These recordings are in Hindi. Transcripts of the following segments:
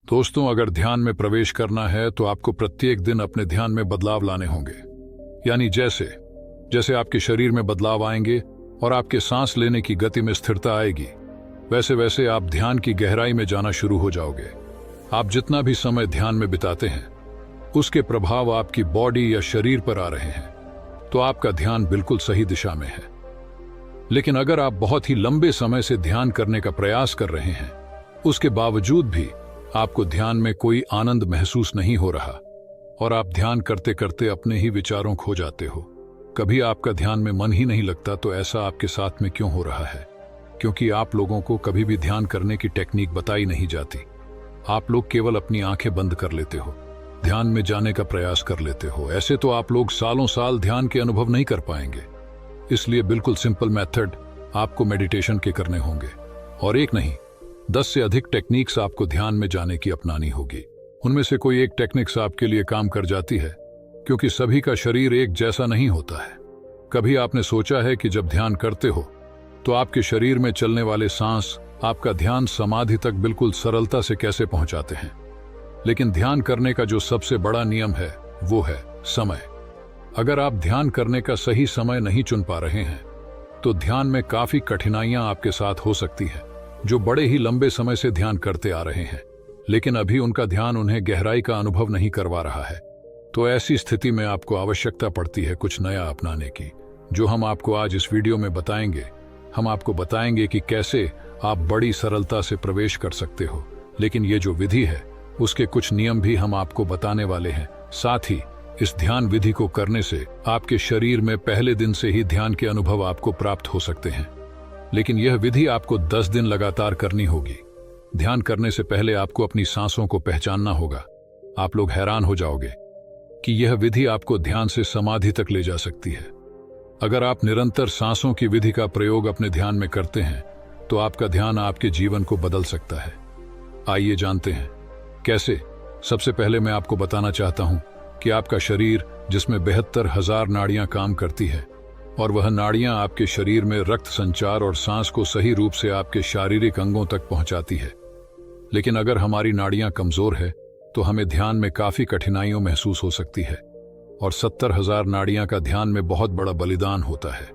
दोस्तों, अगर ध्यान में प्रवेश करना है तो आपको प्रत्येक दिन अपने ध्यान में बदलाव लाने होंगे। यानी जैसे जैसे आपके शरीर में बदलाव आएंगे और आपके सांस लेने की गति में स्थिरता आएगी, वैसे वैसे आप ध्यान की गहराई में जाना शुरू हो जाओगे। आप जितना भी समय ध्यान में बिताते हैं, उसके प्रभाव आपकी बॉडी या शरीर पर आ रहे हैं, तो आपका ध्यान बिल्कुल सही दिशा में है। लेकिन अगर आप बहुत ही लंबे समय से ध्यान करने का प्रयास कर रहे हैं, उसके बावजूद भी आपको ध्यान में कोई आनंद महसूस नहीं हो रहा और आप ध्यान करते करते अपने ही विचारों खो जाते हो, कभी आपका ध्यान में मन ही नहीं लगता, तो ऐसा आपके साथ में क्यों हो रहा है? क्योंकि आप लोगों को कभी भी ध्यान करने की टेक्निक बताई नहीं जाती। आप लोग केवल अपनी आंखें बंद कर लेते हो, ध्यान में जाने का प्रयास कर लेते हो। ऐसे तो आप लोग सालों साल ध्यान के अनुभव नहीं कर पाएंगे। इसलिए बिल्कुल सिंपल मेथड आपको मेडिटेशन के करने होंगे, और एक नहीं 10 से अधिक टेक्निक्स आपको ध्यान में जाने की अपनानी होगी। उनमें से कोई एक टेक्निक्स आपके लिए काम कर जाती है, क्योंकि सभी का शरीर एक जैसा नहीं होता है। कभी आपने सोचा है कि जब ध्यान करते हो तो आपके शरीर में चलने वाले सांस आपका ध्यान समाधि तक बिल्कुल सरलता से कैसे पहुंचाते हैं? लेकिन ध्यान करने का जो सबसे बड़ा नियम है वो है समय। अगर आप ध्यान करने का सही समय नहीं चुन पा रहे हैं, तो ध्यान में काफी कठिनाइयां आपके साथ हो सकती है। जो बड़े ही लंबे समय से ध्यान करते आ रहे हैं, लेकिन अभी उनका ध्यान उन्हें गहराई का अनुभव नहीं करवा रहा है, तो ऐसी स्थिति में आपको आवश्यकता पड़ती है कुछ नया अपनाने की, जो हम आपको आज इस वीडियो में बताएंगे। हम आपको बताएंगे कि कैसे आप बड़ी सरलता से प्रवेश कर सकते हो। लेकिन ये जो विधि है, उसके कुछ नियम भी हम आपको बताने वाले हैं। साथ ही इस ध्यान विधि को करने से आपके शरीर में पहले दिन से ही ध्यान के अनुभव आपको प्राप्त हो सकते हैं। लेकिन यह विधि आपको 10 दिन लगातार करनी होगी। ध्यान करने से पहले आपको अपनी सांसों को पहचानना होगा। आप लोग हैरान हो जाओगे कि यह विधि आपको ध्यान से समाधि तक ले जा सकती है। अगर आप निरंतर सांसों की विधि का प्रयोग अपने ध्यान में करते हैं, तो आपका ध्यान आपके जीवन को बदल सकता है। आइए जानते हैं कैसे। सबसे पहले मैं आपको बताना चाहता हूं कि आपका शरीर, जिसमें 72,000 नाड़ियां काम करती है, और वह नाड़ियां आपके शरीर में रक्त संचार और सांस को सही रूप से आपके शारीरिक अंगों तक पहुंचाती है। लेकिन अगर हमारी नाड़ियां कमजोर है, तो हमें ध्यान में काफी कठिनाइयां महसूस हो सकती है। और 70,000 नाड़ियां का ध्यान में बहुत बड़ा बलिदान होता है,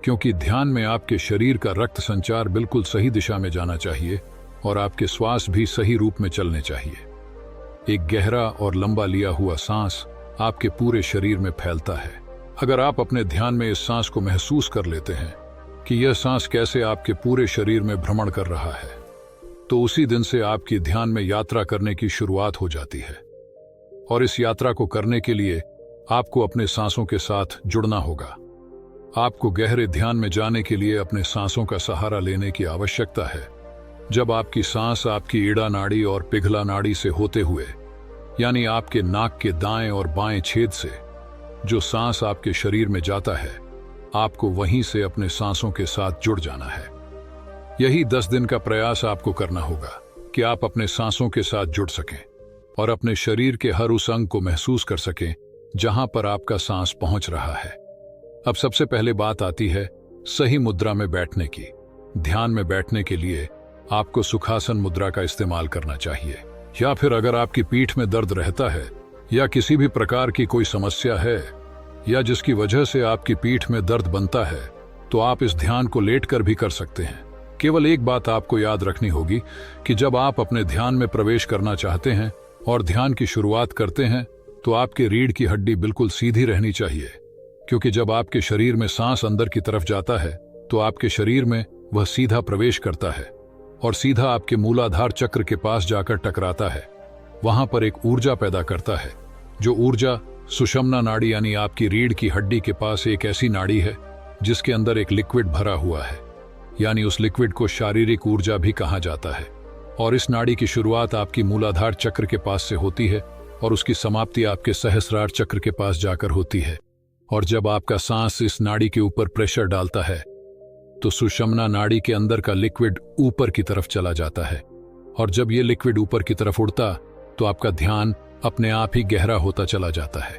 क्योंकि ध्यान में आपके शरीर का रक्त संचार बिल्कुल सही दिशा में जाना चाहिए और आपके श्वास भी सही रूप में चलने चाहिए। एक गहरा और लंबा लिया हुआ सांस आपके पूरे शरीर में फैलता है। अगर आप अपने ध्यान में इस सांस को महसूस कर लेते हैं कि यह सांस कैसे आपके पूरे शरीर में भ्रमण कर रहा है, तो उसी दिन से आपकी ध्यान में यात्रा करने की शुरुआत हो जाती है। और इस यात्रा को करने के लिए आपको अपने सांसों के साथ जुड़ना होगा। आपको गहरे ध्यान में जाने के लिए अपने सांसों का सहारा लेने की आवश्यकता है। जब आपकी सांस आपकी ईड़ा नाड़ी और पिघला नाड़ी से होते हुए, यानी आपके नाक के दाएं और बाएं छेद से जो सांस आपके शरीर में जाता है, आपको वहीं से अपने सांसों के साथ जुड़ जाना है। यही 10 दिन का प्रयास आपको करना होगा कि आप अपने सांसों के साथ जुड़ सकें और अपने शरीर के हर उस अंग को महसूस कर सकें जहां पर आपका सांस पहुंच रहा है। अब सबसे पहले बात आती है सही मुद्रा में बैठने की। ध्यान में बैठने के लिए आपको सुखासन मुद्रा का इस्तेमाल करना चाहिए, या फिर अगर आपकी पीठ में दर्द रहता है या किसी भी प्रकार की कोई समस्या है, या जिसकी वजह से आपकी पीठ में दर्द बनता है, तो आप इस ध्यान को लेटकर भी कर सकते हैं। केवल एक बात आपको याद रखनी होगी कि जब आप अपने ध्यान में प्रवेश करना चाहते हैं और ध्यान की शुरुआत करते हैं, तो आपके रीढ़ की हड्डी बिल्कुल सीधी रहनी चाहिए, क्योंकि जब आपके शरीर में सांस अंदर की तरफ जाता है, तो आपके शरीर में वह सीधा प्रवेश करता है और सीधा आपके मूलाधार चक्र के पास जाकर टकराता है। वहां पर एक ऊर्जा पैदा करता है, जो ऊर्जा सुषुम्ना नाड़ी यानी आपकी रीढ़ की हड्डी के पास एक ऐसी नाड़ी है जिसके अंदर एक लिक्विड भरा हुआ है, यानी उस लिक्विड को शारीरिक ऊर्जा भी कहा जाता है। और इस नाड़ी की शुरुआत आपकी मूलाधार चक्र के पास से होती है और उसकी समाप्ति आपके सहस्रार चक्र के पास जाकर होती है। और जब आपका सांस इस नाड़ी के ऊपर प्रेशर डालता है, तो सुषुम्ना नाड़ी के अंदर का लिक्विड ऊपर की तरफ चला जाता है, और जब ये लिक्विड ऊपर की तरफ उड़ता, तो आपका ध्यान अपने आप ही गहरा होता चला जाता है।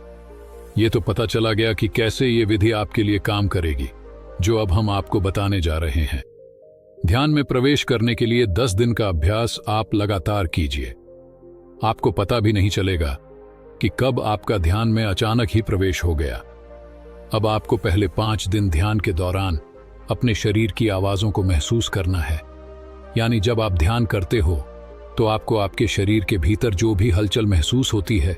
ये तो पता चला गया कि कैसे ये विधि आपके लिए काम करेगी, जो अब हम आपको बताने जा रहे हैं। ध्यान में प्रवेश करने के लिए 10 दिन का अभ्यास आप लगातार कीजिए। आपको पता भी नहीं चलेगा कि कब आपका ध्यान में अचानक ही प्रवेश हो गया। अब आपको पहले 5 दिन ध्यान के दौरान अपने शरीर की आवाज़ों को महसूस करना है। यानी जब आप ध्यान करते हो तो आपको आपके शरीर के भीतर जो भी हलचल महसूस होती है,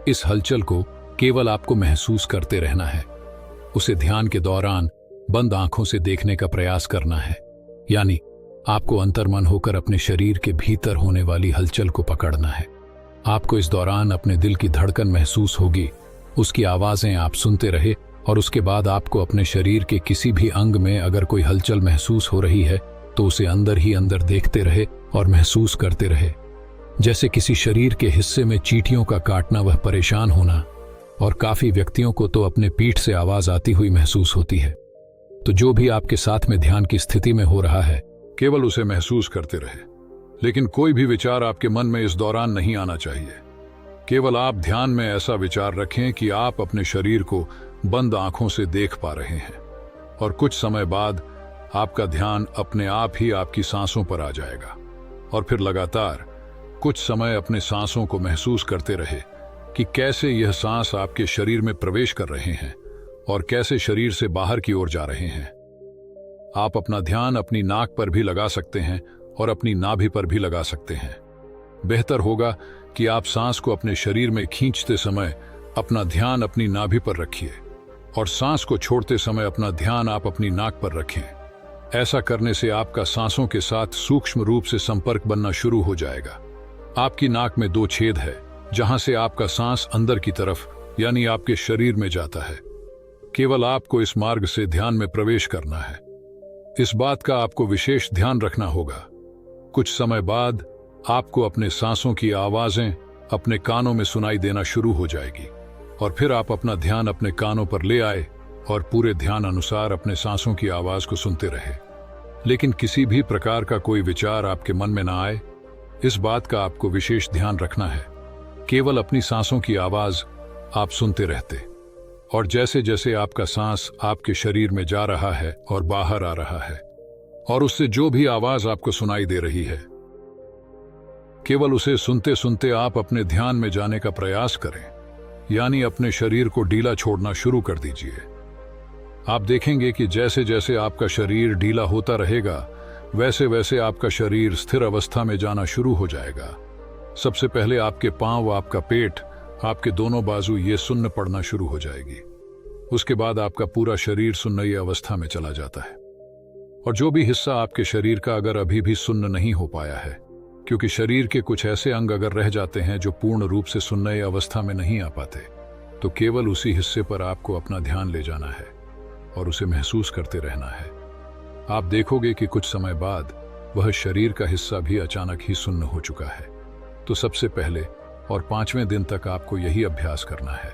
इस हलचल को केवल आपको महसूस करते रहना है। उसे ध्यान के दौरान बंद आंखों से देखने का प्रयास करना है। यानी आपको अंतर्मन होकर अपने शरीर के भीतर होने वाली हलचल को पकड़ना है। आपको इस दौरान अपने दिल की धड़कन महसूस होगी, उसकी आवाज़ें आप सुनते रहे और उसके बाद आपको अपने शरीर के किसी भी अंग में अगर कोई हलचल महसूस हो रही है तो उसे अंदर ही अंदर देखते रहे और महसूस करते रहे। जैसे किसी शरीर के हिस्से में चींटियों का काटना, वह परेशान होना, और काफी व्यक्तियों को तो अपने पीठ से आवाज आती हुई महसूस होती है। तो जो भी आपके साथ में ध्यान की स्थिति में हो रहा है, केवल उसे महसूस करते रहे। लेकिन कोई भी विचार आपके मन में इस दौरान नहीं आना चाहिए। केवल आप ध्यान में ऐसा विचार रखें कि आप अपने शरीर को बंद आंखों से देख पा रहे हैं, और कुछ समय बाद आपका ध्यान अपने आप ही आपकी सांसों पर आ जाएगा। और फिर लगातार कुछ समय अपने सांसों को महसूस करते रहे कि कैसे यह सांस आपके शरीर में प्रवेश कर रहे हैं और कैसे शरीर से बाहर की ओर जा रहे हैं। आप अपना ध्यान अपनी नाक पर भी लगा सकते हैं और अपनी नाभि पर भी लगा सकते हैं। बेहतर होगा कि आप सांस को अपने शरीर में खींचते समय अपना ध्यान अपनी नाभि पर रखिए और सांस को छोड़ते समय अपना ध्यान आप अपनी नाक पर रखें। ऐसा करने से आपका सांसों के साथ सूक्ष्म रूप से संपर्क बनना शुरू हो जाएगा। आपकी नाक में 2 छेद है जहां से आपका सांस अंदर की तरफ यानी आपके शरीर में जाता है। केवल आपको इस मार्ग से ध्यान में प्रवेश करना है। इस बात का आपको विशेष ध्यान रखना होगा। कुछ समय बाद आपको अपने सांसों की आवाजें अपने कानों में सुनाई देना शुरू हो जाएगी, और फिर आप अपना ध्यान अपने कानों पर ले आए और पूरे ध्यान अनुसार अपने सांसों की आवाज को सुनते रहे। लेकिन किसी भी प्रकार का कोई विचार आपके मन में ना आए, इस बात का आपको विशेष ध्यान रखना है। केवल अपनी सांसों की आवाज आप सुनते रहते, और जैसे जैसे आपका सांस आपके शरीर में जा रहा है और बाहर आ रहा है, और उससे जो भी आवाज आपको सुनाई दे रही है, केवल उसे सुनते सुनते आप अपने ध्यान में जाने का प्रयास करें। यानी अपने शरीर को ढीला छोड़ना शुरू कर दीजिए। आप देखेंगे कि जैसे जैसे आपका शरीर ढीला होता रहेगा, वैसे वैसे आपका शरीर स्थिर अवस्था में जाना शुरू हो जाएगा। सबसे पहले आपके पांव, आपका पेट, आपके दोनों बाजू ये सुन्न पड़ना शुरू हो जाएगी। उसके बाद आपका पूरा शरीर सुन्नई अवस्था में चला जाता है। और जो भी हिस्सा आपके शरीर का अगर अभी भी सुन्न नहीं हो पाया है, क्योंकि शरीर के कुछ ऐसे अंग अगर रह जाते हैं जो पूर्ण रूप से सुन्नई अवस्था में नहीं आ पाते, तो केवल उसी हिस्से पर आपको अपना ध्यान ले जाना है और उसे महसूस करते रहना है। आप देखोगे कि कुछ समय बाद वह शरीर का हिस्सा भी अचानक ही सुन्न हो चुका है। तो सबसे पहले और 5वें दिन तक आपको यही अभ्यास करना है।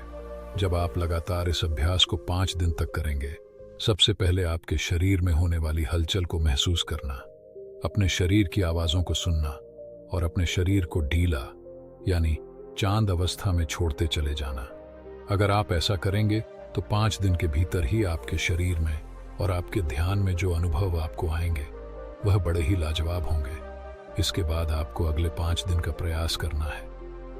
जब आप लगातार इस अभ्यास को 5 दिन तक करेंगे, सबसे पहले आपके शरीर में होने वाली हलचल को महसूस करना, अपने शरीर की आवाज़ों को सुनना और अपने शरीर को ढीला यानी चांद अवस्था में छोड़ते चले जाना। अगर आप ऐसा करेंगे तो 5 दिन के भीतर ही आपके शरीर में और आपके ध्यान में जो अनुभव आपको आएंगे वह बड़े ही लाजवाब होंगे। इसके बाद आपको अगले 5 दिन का प्रयास करना है।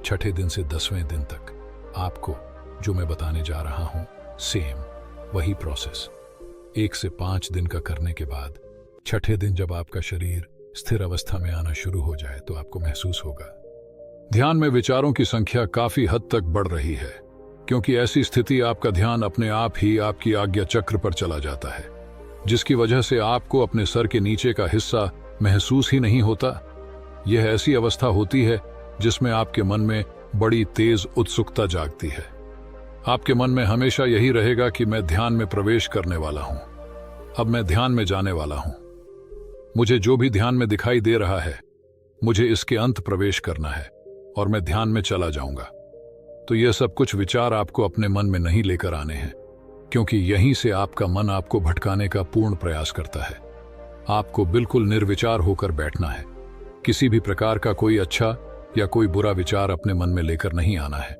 6ठे दिन से 10वें दिन तक आपको जो मैं बताने जा रहा हूं, सेम वही प्रोसेस 1 से 5 दिन का करने के बाद 6ठे दिन जब आपका शरीर स्थिर अवस्था में आना शुरू हो जाए तो आपको महसूस होगा ध्यान में विचारों की संख्या काफी हद तक बढ़ रही है, क्योंकि ऐसी स्थिति आपका ध्यान अपने आप ही आपकी आज्ञा चक्र पर चला जाता है, जिसकी वजह से आपको अपने सर के नीचे का हिस्सा महसूस ही नहीं होता। यह ऐसी अवस्था होती है जिसमें आपके मन में बड़ी तेज उत्सुकता जागती है। आपके मन में हमेशा यही रहेगा कि मैं ध्यान में प्रवेश करने वाला हूं, अब मैं ध्यान में जाने वाला हूं, मुझे जो भी ध्यान में दिखाई दे रहा है मुझे इसके अंत प्रवेश करना है और मैं ध्यान में चला जाऊंगा। तो यह सब कुछ विचार आपको अपने मन में नहीं लेकर आने हैं, क्योंकि यहीं से आपका मन आपको भटकाने का पूर्ण प्रयास करता है। आपको बिल्कुल निर्विचार होकर बैठना है। किसी भी प्रकार का कोई अच्छा या कोई बुरा विचार अपने मन में लेकर नहीं आना है।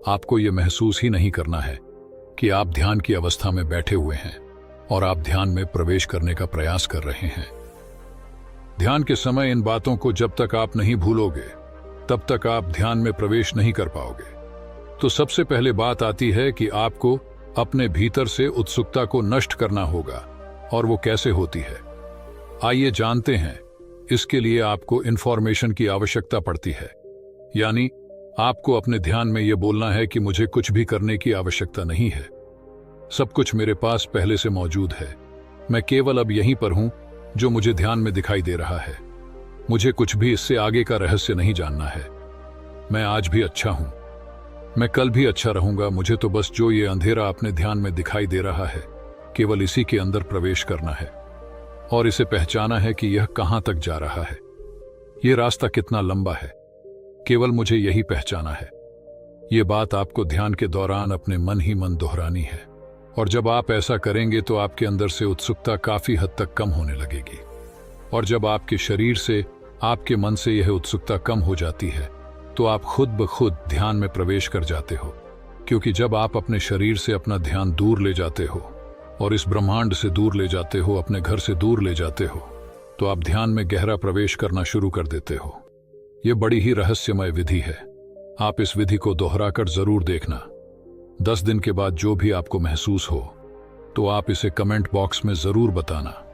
आपको यह महसूस ही नहीं करना है कि आप ध्यान की अवस्था में बैठे हुए हैं और आप ध्यान में प्रवेश करने का प्रयास कर रहे हैं। ध्यान के समय इन बातों को जब तक आप नहीं भूलोगे तब तक आप ध्यान में प्रवेश नहीं कर पाओगे। तो सबसे पहले बात आती है कि आपको अपने भीतर से उत्सुकता को नष्ट करना होगा। और वो कैसे होती है, आइए जानते हैं। इसके लिए आपको इंफॉर्मेशन की आवश्यकता पड़ती है, यानी आपको अपने ध्यान में यह बोलना है कि मुझे कुछ भी करने की आवश्यकता नहीं है, सब कुछ मेरे पास पहले से मौजूद है। मैं केवल अब यहीं पर हूं जो मुझे ध्यान में दिखाई दे रहा है। मुझे कुछ भी इससे आगे का रहस्य नहीं जानना है। मैं आज भी अच्छा हूं, मैं कल भी अच्छा रहूंगा। मुझे तो बस जो ये अंधेरा अपने ध्यान में दिखाई दे रहा है, केवल इसी के अंदर प्रवेश करना है और इसे पहचाना है कि यह कहां तक जा रहा है, यह रास्ता कितना लंबा है। केवल मुझे यही पहचाना है। यह बात आपको ध्यान के दौरान अपने मन ही मन दोहरानी है। और जब आप ऐसा करेंगे तो आपके अंदर से उत्सुकता काफी हद तक कम होने लगेगी। और जब आपके शरीर से, आपके मन से यह उत्सुकता कम हो जाती है, तो आप खुद ब खुद ध्यान में प्रवेश कर जाते हो। क्योंकि जब आप अपने शरीर से अपना ध्यान दूर ले जाते हो और इस ब्रह्मांड से दूर ले जाते हो, अपने घर से दूर ले जाते हो, तो आप ध्यान में गहरा प्रवेश करना शुरू कर देते हो। यह बड़ी ही रहस्यमय विधि है। आप इस विधि को दोहराकर जरूर देखना। 10 दिन के बाद जो भी आपको महसूस हो, तो आप इसे कमेंट बॉक्स में जरूर बताना।